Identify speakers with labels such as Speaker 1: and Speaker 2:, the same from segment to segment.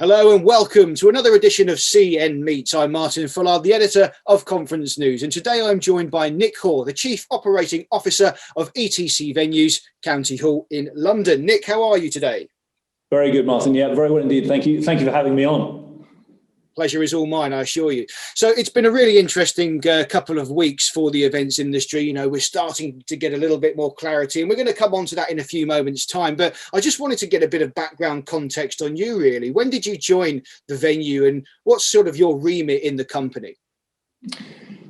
Speaker 1: Hello and welcome to another edition of CN Meets. I'm Martin Fullard, the editor of Conference News, and today I'm joined by Nick Hoare, the Chief Operating Officer of etc.venues, County Hall in London. Nick, how are you today?
Speaker 2: Very good, Martin. Yeah, very well indeed. Thank you. Thank you for having me on.
Speaker 1: Pleasure is all mine, I assure you. So it's been a really interesting couple of weeks for the events industry. You know, we're starting to get a little bit more clarity, and we're going to come on to that in a few moments' time. But I just wanted to get a bit of background context on you, really. When did you join the venue, and what's sort of your remit in the company?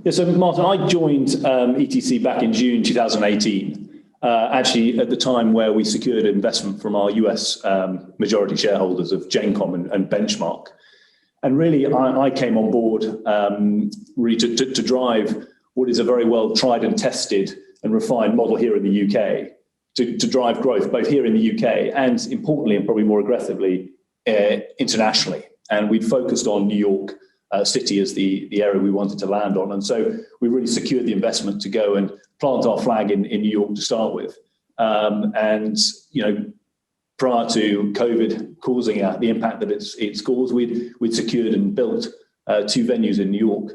Speaker 2: Yeah, so Martin, I joined ETC back in June 2018. Actually, at the time where we secured investment from our US majority shareholders of Gencom and Benchmark. And really, I came on board really to drive what is a very well tried and tested and refined model here in the UK to drive growth, both here in the UK and importantly, and probably more aggressively, internationally. And we focused on New York City as the area we wanted to land on. And so we really secured the investment to go and plant our flag in New York to start with. And, you know, prior to COVID causing the impact that it's caused, we'd secured and built two venues in New York,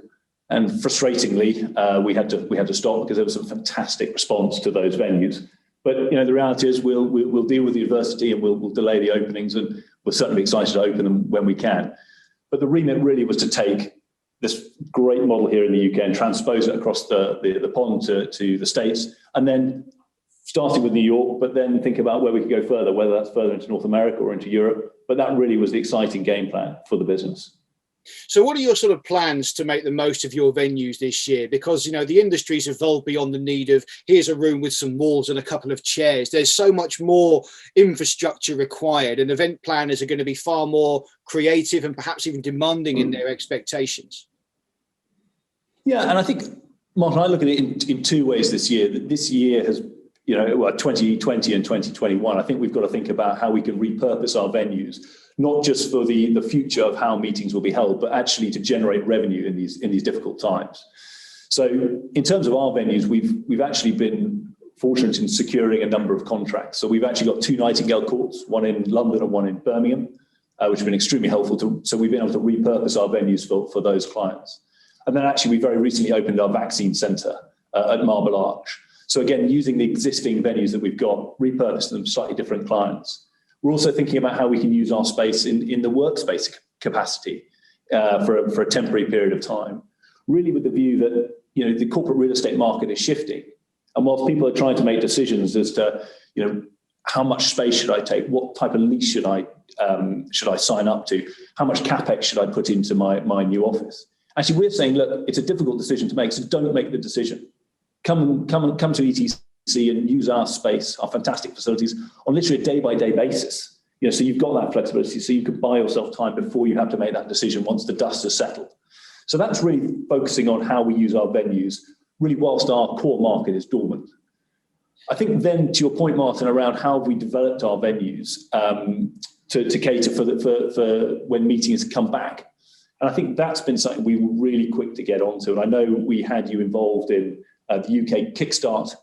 Speaker 2: and frustratingly, we had to stop because there was some fantastic response to those venues. But you know, the reality is we'll deal with the adversity and we'll delay the openings, and we're certainly excited to open them when we can. But the remit really was to take this great model here in the UK and transpose it across the pond to the States, and then starting with New York, but then think about where we could go further, whether that's further into North America or into Europe. But that really was the exciting game plan for the business.
Speaker 1: So what are your sort of plans to make the most of your venues this year? Because, you know, the industry's evolved beyond the need of here's a room with some walls and a couple of chairs. There's so much more infrastructure required, and event planners are going to be far more creative and perhaps even demanding in their expectations.
Speaker 2: Yeah, and I think, Martin, I look at it in two ways this year. This year has, you know, 2020 and 2021, I think we've got to think about how we can repurpose our venues, not just for the future of how meetings will be held, but actually to generate revenue in these difficult times. So in terms of our venues, we've actually been fortunate in securing a number of contracts. So we've actually got two Nightingale courts, one in London and one in Birmingham, which have been extremely helpful. So we've been able to repurpose our venues for those clients. And then actually we very recently opened our vaccine centre at Marble Arch. So again, using the existing venues that we've got, repurpose them to slightly different clients. We're also thinking about how we can use our space in the workspace capacity for a temporary period of time, really with the view that, you know, the corporate real estate market is shifting. And whilst people are trying to make decisions as to, you know, how much space should I take, what type of lease should I sign up to, how much capex should I put into my new office? Actually, we're saying, look, it's a difficult decision to make, so don't make the decision. Come to ETC and use our space, our fantastic facilities, on literally a day-by-day basis. You know, so you've got that flexibility, so you can buy yourself time before you have to make that decision once the dust has settled. So that's really focusing on how we use our venues, really whilst our core market is dormant. I think then, to your point, Martin, around how we developed our venues to cater for when meetings come back. And I think that's been something we were really quick to get onto. And I know we had you involved in the UK Kickstart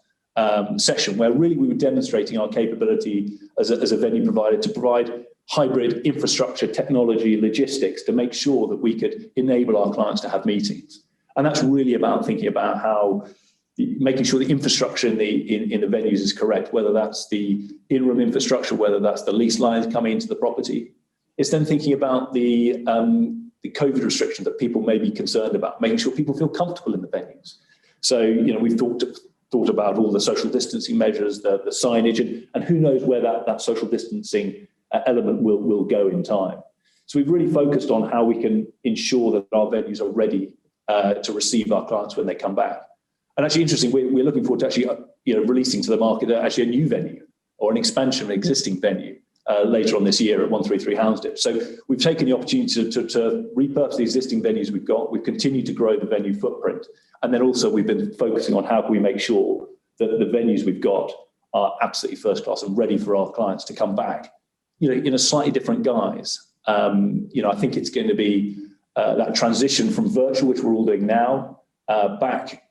Speaker 2: session, where really we were demonstrating our capability as a venue provider to provide hybrid infrastructure, technology, logistics to make sure that we could enable our clients to have meetings. And that's really about thinking about how making sure the infrastructure in the venues is correct, whether that's the in-room infrastructure, whether that's the lease lines coming into the property. It's then thinking about the COVID restrictions that people may be concerned about, making sure people feel comfortable in the venues. So, you know, we've thought about all the social distancing measures, the signage, and who knows where that social distancing element will go in time. So we've really focused on how we can ensure that our venues are ready to receive our clients when they come back. And actually, interesting, we're looking forward to actually, you know, releasing to the market actually a new venue or an expansion of an existing venue later on this year at 133 Houndsditch. So we've taken the opportunity to repurpose the existing venues we've got. We've continued to grow the venue footprint. And then also we've been focusing on how can we make sure that the venues we've got are absolutely first class and ready for our clients to come back, you know, in a slightly different guise. You know, I think it's going to be that transition from virtual, which we're all doing now, back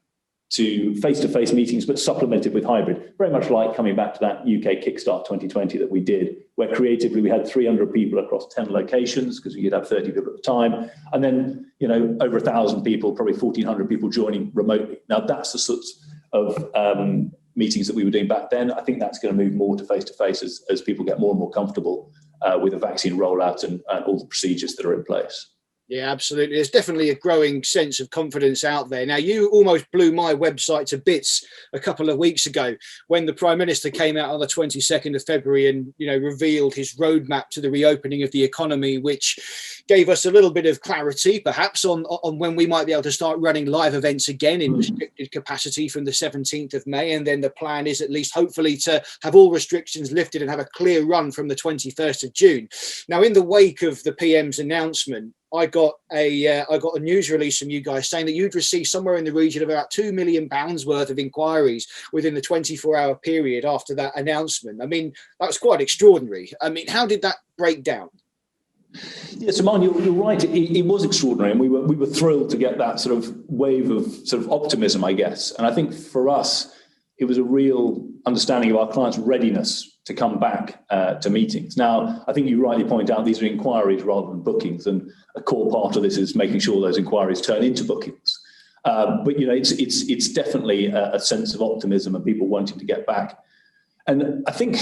Speaker 2: to face-to-face meetings, but supplemented with hybrid, very much like coming back to that UK Kickstart 2020 that we did, where creatively we had 300 people across 10 locations, because you'd have 30 people at the time, and then, you know, over 1,000 people, probably 1,400 people joining remotely. Now, that's the sorts of meetings that we were doing back then. I think that's going to move more to face-to-face as people get more and more comfortable with the vaccine rollout and all the procedures that are in place.
Speaker 1: Yeah, absolutely. There's definitely a growing sense of confidence out there. Now, you almost blew my website to bits a couple of weeks ago when the Prime Minister came out on the 22nd of February and, you know, revealed his roadmap to the reopening of the economy, which gave us a little bit of clarity, perhaps, on when we might be able to start running live events again in restricted capacity from the 17th of May. And then the plan is at least hopefully to have all restrictions lifted and have a clear run from the 21st of June. Now, in the wake of the PM's announcement, I got a news release from you guys saying that you'd received somewhere in the region of about £2 million worth of inquiries within the 24-hour period after that announcement. I mean, that was quite extraordinary. I mean, how did that break down?
Speaker 2: Yeah, so Martin, you're right. It was extraordinary, and we were thrilled to get that sort of wave of sort of optimism, I guess. And I think for us, it was a real understanding of our clients' readiness to come back to meetings. Now, I think you rightly point out these are inquiries rather than bookings, and a core part of this is making sure those inquiries turn into bookings. But you know, it's definitely a sense of optimism and people wanting to get back. And I think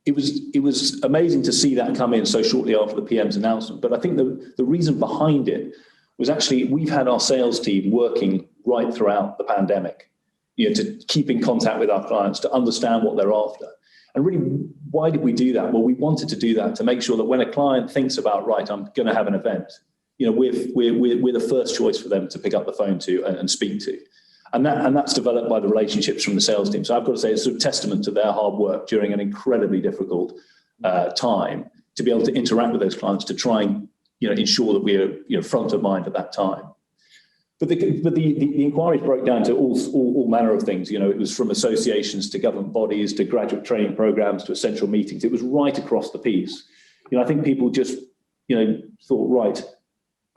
Speaker 2: it was amazing to see that come in so shortly after the PM's announcement. But I think the reason behind it was actually we've had our sales team working right throughout the pandemic, you know, to keep in contact with our clients, to understand what they're after. And really, why did we do that? Well, we wanted to do that to make sure that when a client thinks about, right, I'm going to have an event, you know, we're the first choice for them to pick up the phone to and speak to. And that's developed by the relationships from the sales team. So I've got to say it's a sort of testament to their hard work during an incredibly difficult time to be able to interact with those clients to try and, you know, ensure that we're, you know, front of mind at that time. But the inquiries broke down to all manner of things. You know, it was from associations to government bodies to graduate training programs to essential meetings. It was right across the piece. You know, I think people just, you know, thought, right,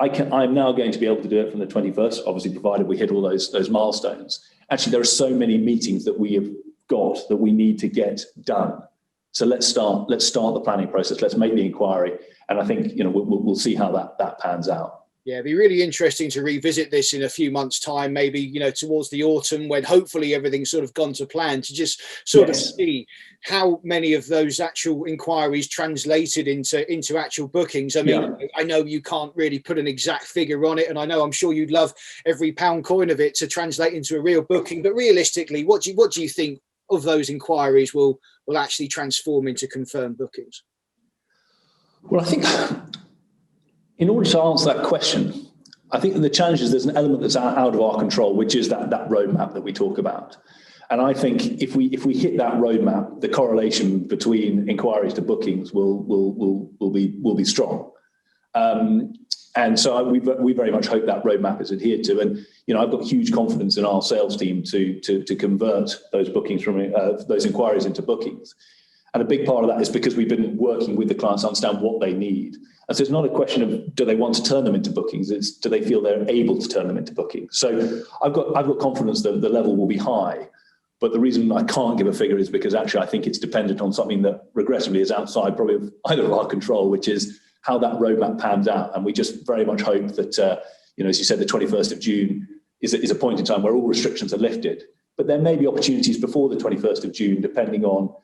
Speaker 2: I'm now going to be able to do it from the 21st, obviously provided we hit all those milestones. Actually, there are so many meetings that we have got that we need to get done. So let's start the planning process. Let's make the inquiry, and I think, you know, we'll see how that pans out.
Speaker 1: Yeah, it'd be really interesting to revisit this in a few months' time, maybe, you know, towards the autumn when hopefully everything's sort of gone to plan, to just sort of see how many of those actual inquiries translated into actual bookings. I mean, I know you can't really put an exact figure on it, and I know I'm sure you'd love every pound coin of it to translate into a real booking. But realistically, what do you think of those inquiries will actually transform into confirmed bookings?
Speaker 2: Well, I think in order to answer that question, I think the challenge is there's an element that's out of our control, which is that roadmap that we talk about. And I think if we hit that roadmap, the correlation between inquiries to bookings will be strong. And so we very much hope that roadmap is adhered to. And, you know, I've got huge confidence in our sales team to convert those bookings from those inquiries into bookings. And a big part of that is because we've been working with the clients to understand what they need. And so it's not a question of do they want to turn them into bookings, it's do they feel they're able to turn them into bookings. So I've got confidence that the level will be high. But the reason I can't give a figure is because actually I think it's dependent on something that regrettably is outside probably of either of our control, which is how that roadmap pans out. And we just very much hope that, you know, as you said, the 21st of June is a point in time where all restrictions are lifted. But there may be opportunities before the 21st of June, depending on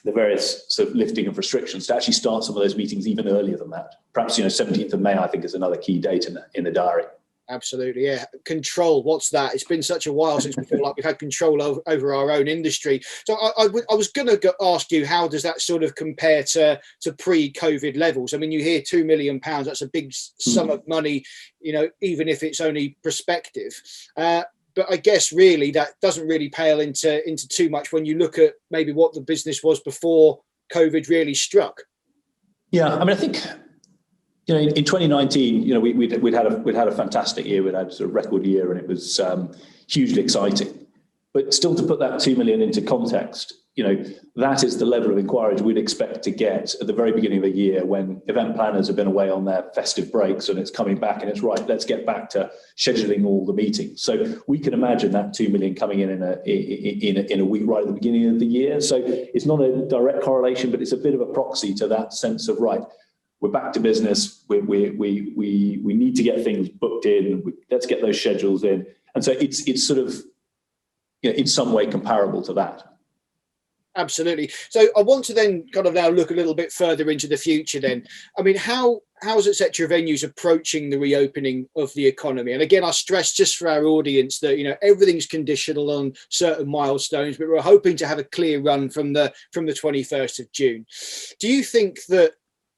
Speaker 2: the various sort of lifting of restrictions, to actually start some of those meetings even earlier than that. Perhaps, you know, 17th of May, I think, is another key date in the diary.
Speaker 1: Absolutely, yeah. Control, what's that? It's been such a while since we feel like we've had control over our own industry. So I was going to ask you, how does that sort of compare to pre-COVID levels? I mean, you hear £2 million, that's a big sum of money, you know, even if it's only prospective. But I guess really that doesn't really pale into too much when you look at maybe what the business was before COVID really struck. Yeah,
Speaker 2: I mean, I think, you know, in 2019, you know, we'd had a fantastic year. We'd had a sort of record year, and it was hugely exciting. But still, to put that 2 million into context, that is the level of inquiries we'd expect to get at the very beginning of the year when event planners have been away on their festive breaks and it's coming back and it's right, let's get back to scheduling all the meetings. So we can imagine that 2 million coming in a week right at the beginning of the year. So it's not a direct correlation, but it's a bit of a proxy to that sense of, right, we're back to business. We need to get things booked in. Let's get those schedules in. And so it's sort of, in some way comparable to that.
Speaker 1: Absolutely. So I want to then kind of now look a little bit further into the future then. I mean, how's etc.venues approaching the reopening of the economy? And again, I stress just for our audience that, everything's conditional on certain milestones, but we're hoping to have a clear run from the 21st of June. Do you think that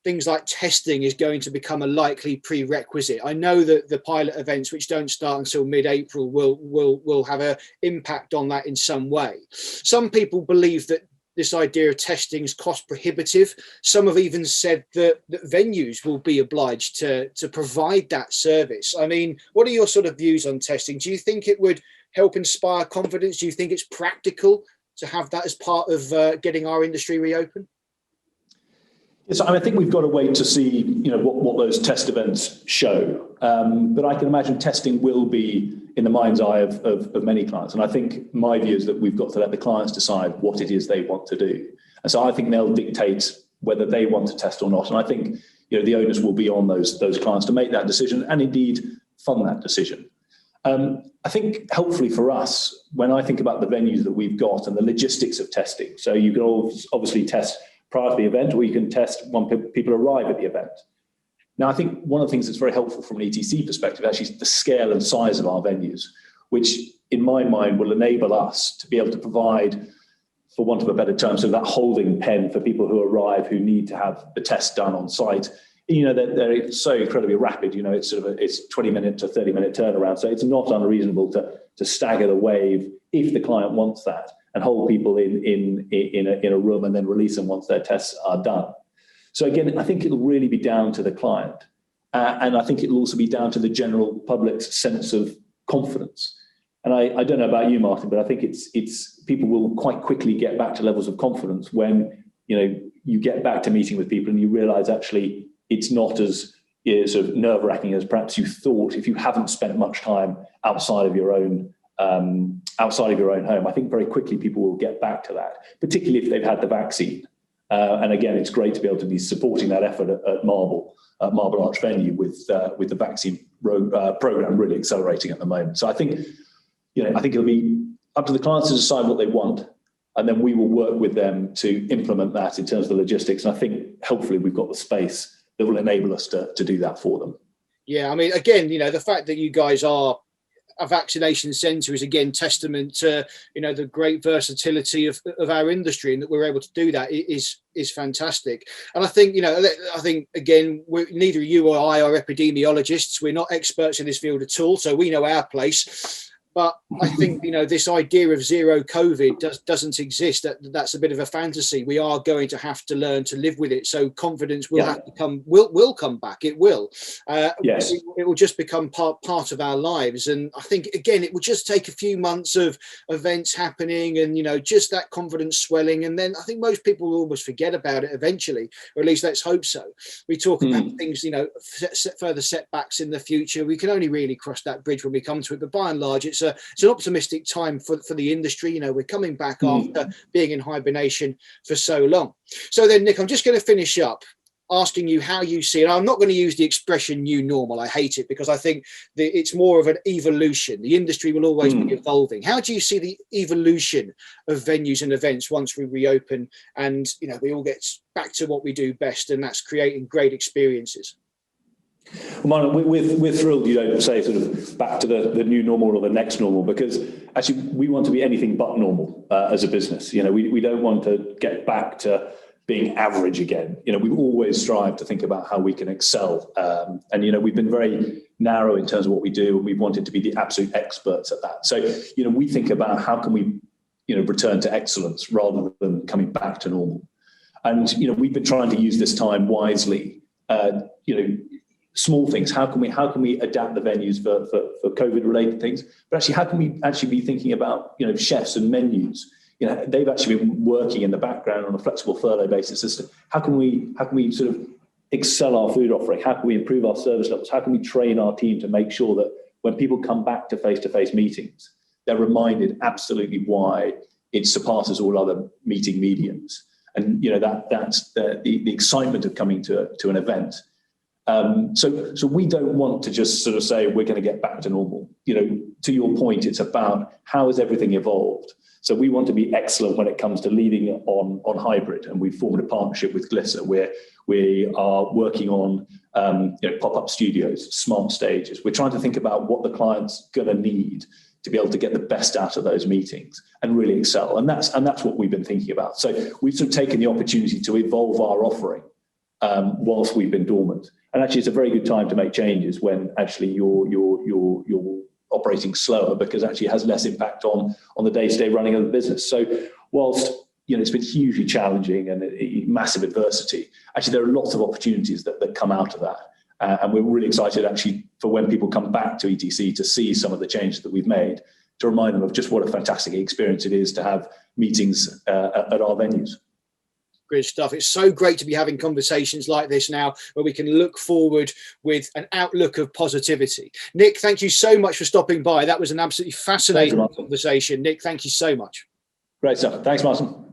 Speaker 1: things like testing is going to become a likely prerequisite? I know that the pilot events, which don't start until mid-April, will have an impact on that in some way. Some people believe that this idea of testing is cost prohibitive. Some have even said that venues will be obliged to provide that service. I mean, what are your sort of views on testing? Do you think it would help inspire confidence? Do you think it's practical to have that as part of getting our industry reopened?
Speaker 2: Yes, I think we've got to wait to see, what those test events show. But I can imagine testing will be in the mind's eye of many clients. And I think my view is that we've got to let the clients decide what it is they want to do. And so I think they'll dictate whether they want to test or not. And I think, the onus will be on those clients to make that decision and indeed fund that decision. I think helpfully for us, when I think about the venues that we've got and the logistics of testing, so you can obviously test prior to the event, or you can test when people arrive at the event. Now, I think one of the things that's very helpful from an ETC perspective actually is the scale and size of our venues, which in my mind will enable us to be able to provide, for want of a better term, so that holding pen for people who arrive who need to have the test done on site. They're so incredibly rapid. It's 20-minute to 30-minute turnaround, so it's not unreasonable to stagger the wave if the client wants that, and hold people in a room and then release them once their tests are done. So again, I think it'll really be down to the client. And I think it'll also be down to the general public's sense of confidence. And I don't know about you, Martin, but I think it's people will quite quickly get back to levels of confidence when, you get back to meeting with people and you realize actually it's not as sort of nerve-wracking as perhaps you thought if you haven't spent much time outside of your own home. I think very quickly people will get back to that, particularly if they've had the vaccine. And again, it's great to be able to be supporting that effort at Marble Arch venue with the vaccine program really accelerating at the moment. So I think it'll be up to the clients to decide what they want, and then we will work with them to implement that in terms of the logistics. And I think hopefully we've got the space that will enable us to do that for them. Yeah,
Speaker 1: I mean, again, the fact that you guys are a vaccination centre is again testament to the great versatility of our industry, and that we're able to do that is fantastic. And I think again, neither you or I are epidemiologists. We're not experts in this field at all, so we know our place. But I think, this idea of zero COVID doesn't exist. That's a bit of a fantasy. We are going to have to learn to live with it. So confidence will have to come, will come back. It will. Yes. It will just become part of our lives. And I think, again, it will just take a few months of events happening and, just that confidence swelling. And then I think most people will almost forget about it eventually, or at least let's hope so. We talk about things, further setbacks in the future. We can only really cross that bridge when we come to it. But by and large, it's an optimistic time for the industry. We're coming back after being in hibernation for so long. So then, Nick, I'm just going to finish up asking you how you see it. I'm not going to use the expression new normal. I hate it because I think that it's more of an evolution. The industry will always be evolving. How do you see the evolution of venues and events once we reopen and we all get back to what we do best, and that's creating great experiences?
Speaker 2: Well, we're thrilled you don't say sort of back to the new normal or the next normal, because actually we want to be anything but normal as a business. We don't want to get back to being average again. We always strive to think about how we can excel. And we've been very narrow in terms of what we do, and we've wanted to be the absolute experts at that. So, we think about how can we, return to excellence rather than coming back to normal. And, we've been trying to use this time wisely, small things. How can we adapt the venues for COVID related things? But actually, how can we actually be thinking about, chefs and menus? they've actually been working in the background on a flexible furlough basis as to how can we sort of excel our food offering? How can we improve our service levels? How can we train our team to make sure that when people come back to face-to-face meetings, they're reminded absolutely why it surpasses all other meeting mediums? And that's the excitement of coming to an event. So we don't want to just sort of say we're going to get back to normal. To your point, it's about how has everything evolved. So we want to be excellent when it comes to leading on hybrid, and we've formed a partnership with Glisser where we are working on pop-up studios, smart stages. We're trying to think about what the client's going to need to be able to get the best out of those meetings and really excel. And that's what we've been thinking about. So we've sort of taken the opportunity to evolve our offering whilst we've been dormant. And actually, it's a very good time to make changes when actually you're operating slower, because actually it has less impact on the day-to-day running of the business. So whilst it's been hugely challenging and massive adversity, actually there are lots of opportunities that come out of that. And we're really excited actually for when people come back to ETC to see some of the changes that we've made, to remind them of just what a fantastic experience it is to have meetings at our venues.
Speaker 1: Great stuff. It's so great to be having conversations like this now, where we can look forward with an outlook of positivity. Nick, thank you so much for stopping by. That was an absolutely fascinating conversation. Nick, thank you so much.
Speaker 2: Great stuff. Thanks, Martin.